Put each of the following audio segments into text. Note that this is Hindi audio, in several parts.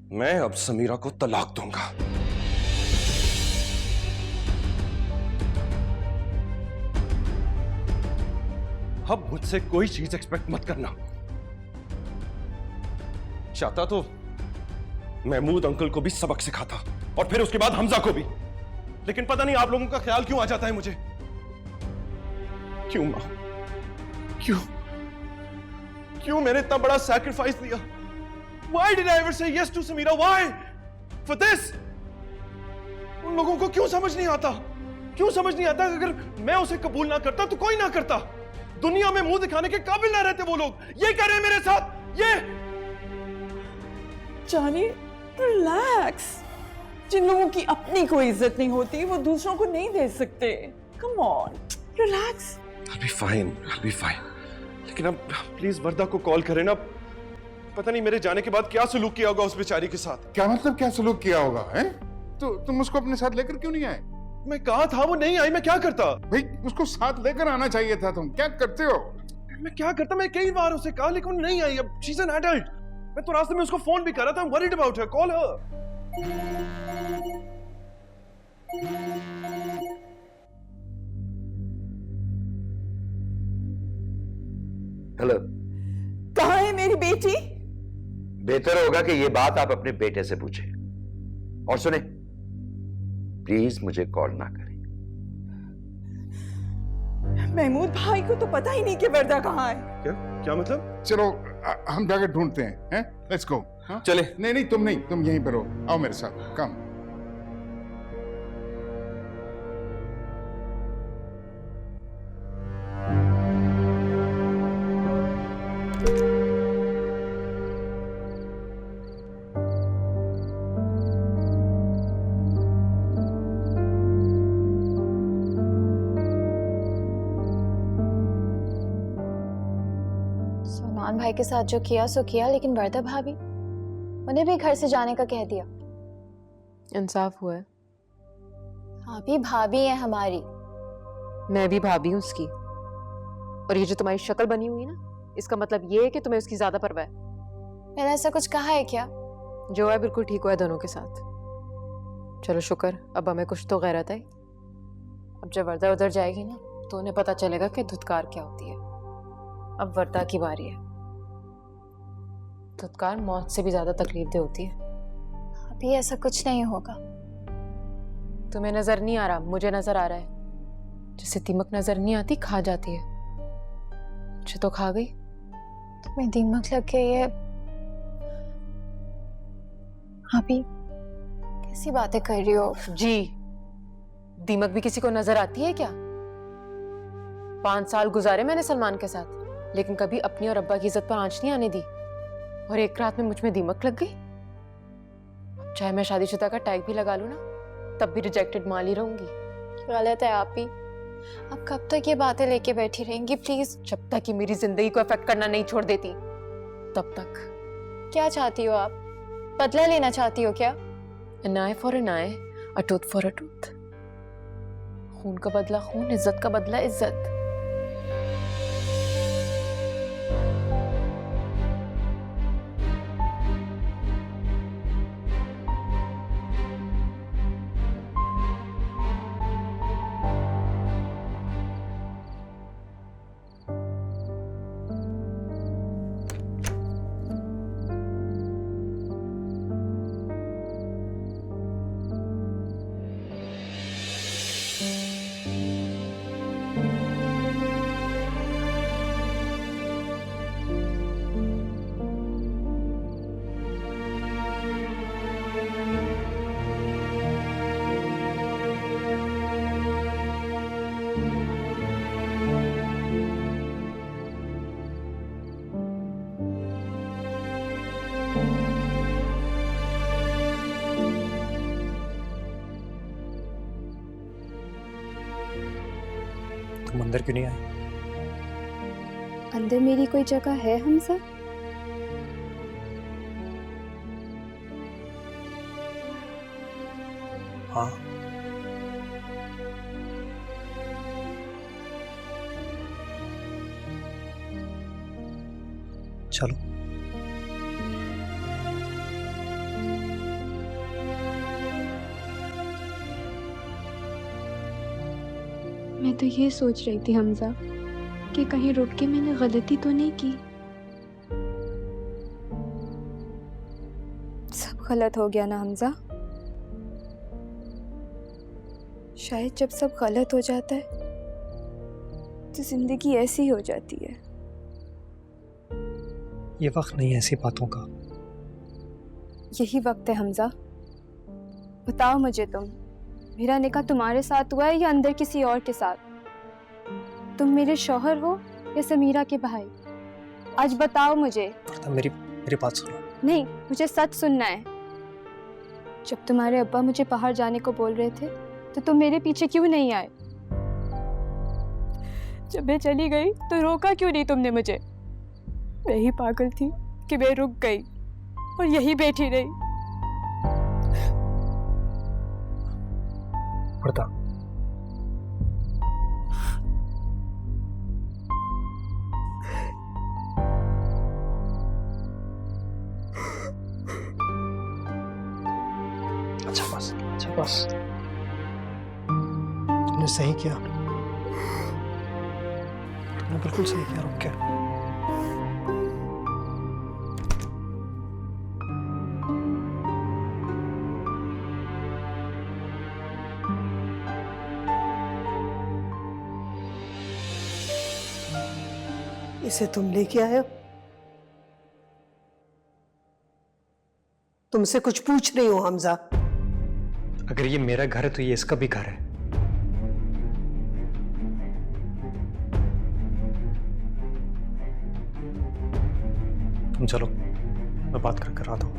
मैं अब समीरा को तलाक दूंगा। अब मुझसे कोई चीज एक्सपेक्ट मत करना। चाहता तो महमूद अंकल को भी सबक सिखाता और फिर उसके बाद हमजा को भी, लेकिन पता नहीं आप लोगों का ख्याल क्यों आ जाता है मुझे। क्यों मां, क्यों क्यों मैंने इतना बड़ा सैक्रिफाइस दिया? Why did I ever say yes to Samira? Why? For this? उन लोगों को क्यों समझ नहीं आता? क्यों समझ नहीं आता कि अगर मैं उसे कबूल ना करता तो कोई ना करता? दुनिया में मुंह दिखाने के काबिल ना रहते वो लोग। ये कर रहे हैं मेरे साथ, ये। जानी, रिलैक्स। जिन लोगों की अपनी कोई इज्जत नहीं होती वो दूसरों को नहीं दे सकते। Come on, relax. I'll be fine, I'll be fine. लेकिन अब प्लीज वर्दा को कॉल करें ना। पता नहीं मेरे जाने के बाद क्या सलूक किया होगा उस बेचारी के साथ। क्या मतलब क्या सलूक किया होगा? हैं? तो तुम उसको अपने साथ लेकर क्यों नहीं आए? मैं कहा था वो नहीं आई, मैं क्या करता? भाई उसको साथ लेकर आना चाहिए था। तुम क्या करते हो? मैं क्या करता? मैं कई बार उसे कहा लेकिन वो नहीं आई। अब शी इज एन एडल्ट। मैं तो रास्ते में उसको फोन भी कर रहा था। I'm worried about her. Call her. Hello. कहाँ है मेरी बेटी? बेहतर होगा कि ये बात आप अपने बेटे से पूछें। और सुने, प्लीज मुझे कॉल ना करें। महमूद भाई को तो पता ही नहीं कि वर्दा कहाँ है। क्या क्या मतलब? चलो हम जाकर ढूंढते हैं। Let's go. चले। नहीं नहीं, तुम यहीं पर हो। आओ मेरे साथ, कम। सलमान भाई के साथ जो किया सो किया, लेकिन वर्दा भाभी उन्हें भी घर से जाने का कह दिया। इंसाफ हुआ है। भाभी भाभी है हमारी। मैं भी भाभी हूँ उसकी। और ये जो तुम्हारी शक्ल बनी हुई है ना, इसका मतलब ये है कि तुम्हें उसकी ज्यादा परवाह है। मैंने ऐसा कुछ कहा है क्या? जो है बिल्कुल ठीक हुआ है दोनों के साथ। चलो शुक्र, अब हमें कुछ तो गैरत है। अब जब वर्दा उधर जाएगी ना तो उन्हें पता चलेगा कि धुतकार क्या होती है। अब वर्दा की बारी है। धुतकार मौत से भी ज्यादा तकलीफदेह होती है। अभी ऐसा कुछ नहीं होगा। तुम्हें नजर नहीं आ रहा, मुझे नजर आ रहा है। जैसे दीमक नजर नहीं आती, खा जाती है। मुझे तो खा गई। तुम्हें दीमक लग के ये भाभी कैसी बातें कर रही हो? जी, दीमक भी किसी को नजर आती है क्या? 5 साल गुजारे मैंने सलमान के साथ, लेकिन कभी अपनी और अब्बा की इज्जत पर आंच नहीं आने दी। और एक रात में मुझ में दीमक लग गई। अब चाहे मैं शादीशुदा का टैग भी लगा लूं ना, तब भी रिजेक्टेड माल ही रहूंगी। गलत है आप ही। अब कब तक ये बातें लेके बैठी रहेंगी? प्लीज। जब तक कि मेरी जिंदगी को अफेक्ट करना नहीं छोड़ देती तब तक। क्या चाहती हो आप? बदला लेना चाहती हो क्या? An eye for an eye, a tooth for a tooth. खून का बदला खून, इज्जत का बदला इज्जत। तुम अंदर क्यों नहीं आए? अंदर मेरी कोई जगह है हमजा? हाँ। चलो। मैं तो ये सोच रही थी हमजा कि कहीं रुक के मैंने गलती तो नहीं की। सब गलत हो गया ना हमजा। शायद जब सब गलत हो जाता है तो जिंदगी ऐसी हो जाती है। ये वक्त नहीं है ऐसी बातों का। यही वक्त है हमजा। बताओ मुझे, तुम मेरा निकाह तुम्हारे साथ हुआ है या अंदर किसी और के साथ? तुम मेरे शौहर हो या समीरा के भाई? आज बताओ मुझे। मेरी बात सुनो। नहीं, मुझे सच सुनना है। जब तुम्हारे अब्बा मुझे बाहर जाने को बोल रहे थे तो तुम मेरे पीछे क्यों नहीं आए? जब मैं चली गई तो रोका क्यों नहीं तुमने मुझे? मैं ही पागल थी कि मैं रुक गई और यही बैठी रही। वर्दा, अच्छा बस तुमने सही किया। तुमने बिल्कुल सही किया। रुक के इसे तुम लेके आए हो? तुमसे कुछ पूछ रही हो हमजा। अगर ये मेरा घर है तो ये इसका भी घर है। तुम चलो, मैं बात कर आता हूं।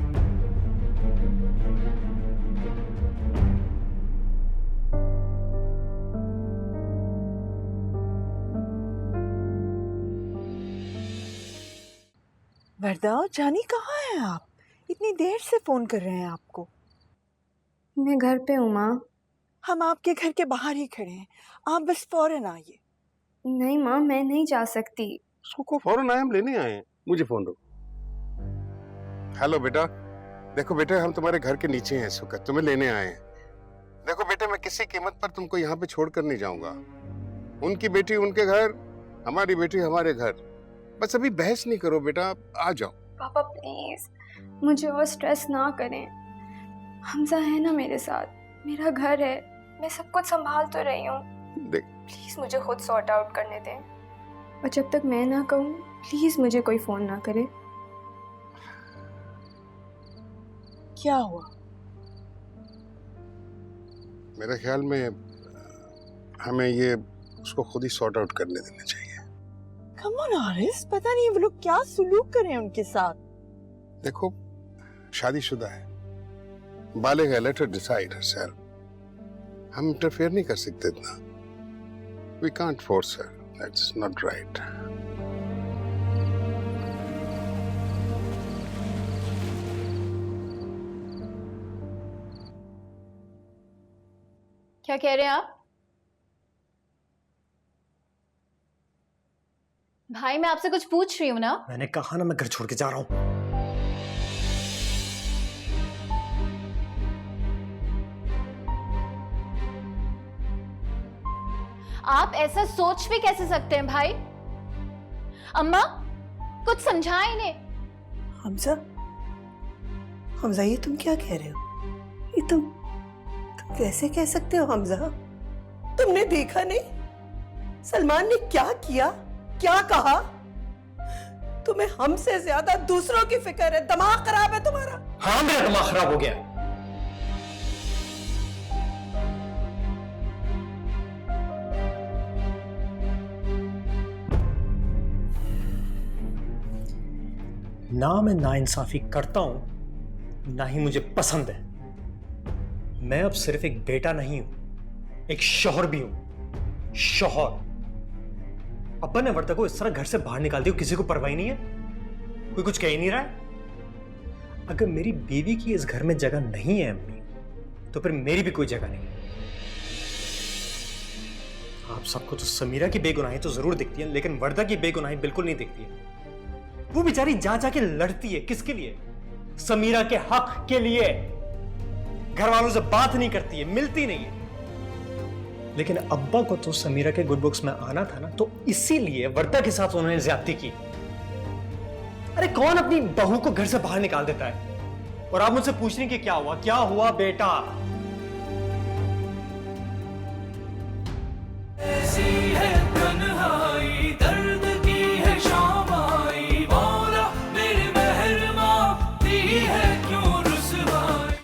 वर्दा, जानी कहाँ हैं आप? इतनी देर से फोन कर रहे हैं आपको। मैं घर पे हूँ माँ। हम आपके घर के बाहर ही खड़े हैं, आप बस फौरन आइए। नहीं माँ, मैं नहीं जा सकती। उसको फौरन आए, हम लेने आए हैं। मुझे फोन दो। हेलो बेटा, देखो बेटा, हम तुम्हारे घर के नीचे हैं इस वक्त, तुम्हें लेने आए हैं। देखो बेटे, मैं किसी कीमत पर तुमको यहाँ पे छोड़कर नहीं जाऊंगा। उनकी बेटी उनके घर, हमारी बेटी हमारे घर। बस अभी बहस नहीं करो बेटा, आ जाओ। पापा प्लीज मुझे और स्ट्रेस ना करें। हमजा है ना मेरे साथ, मेरा घर है, मैं सब कुछ संभाल तो रही हूँ। देख, प्लीज मुझे खुद सॉर्ट आउट करने दें, और जब तक मैं ना कहूँ प्लीज मुझे कोई फोन ना करे। क्या हुआ? मेरे ख्याल में हमें ये उसको खुद ही सॉर्ट आउट करने देना चाहिए। कम ऑन आरिस, पता नहीं वो लोग क्या सुलूक कर रहे हैं उनके साथ। देखो, शादीशुदा है, बालिग है, लेट हर डिसाइड हरसेल्फ। हम इंटरफेयर नहीं कर सकते इतना। We can't force her, that's not right. क्या कह रहे हैं आप? भाई मैं आपसे कुछ पूछ रही हूँ ना। मैंने कहा ना मैं घर छोड़ के जा रहा हूं। आप ऐसा सोच भी कैसे सकते हैं भाई? अम्मा कुछ समझाएं इन्हें। हमजा, हमजा, ये तुम क्या कह रहे हो? ये तुम कैसे कह सकते हो हमजा? तुमने देखा नहीं सलमान ने क्या किया, क्या कहा? तुम्हें हमसे ज्यादा दूसरों की फिक्र है। दिमाग खराब है तुम्हारा। हाँ, मेरा दिमाग खराब हो गया। ना मैं नाइंसाफी करता हूं, ना ही मुझे पसंद है। मैं अब सिर्फ एक बेटा नहीं हूं, एक शौहर भी हूं। शौहर। अब्बा ने वर्दा को इस तरह घर से बाहर निकाल दिया, किसी को परवाह नहीं है, कोई कुछ कह ही नहीं रहा है। अगर मेरी बीवी की इस घर में जगह नहीं है अम्मी, तो फिर मेरी भी कोई जगह नहीं है। आप सबको तो समीरा की बेगुनाही तो जरूर दिखती है, लेकिन वर्दा की बेगुनाही बिल्कुल नहीं दिखती है। वो बेचारी जा जाके लड़ती है, किसके लिए? समीरा के हक के लिए। घर वालों से बात नहीं करती है, मिलती नहीं है। लेकिन अब्बा को तो समीरा के गुड बुक्स में आना था ना, तो इसीलिए वर्दा के साथ उन्होंने ज्यादती की। अरे कौन अपनी बहू को घर से बाहर निकाल देता है? और आप मुझसे पूछ रही कि क्या हुआ? क्या हुआ बेटा? ऐसी है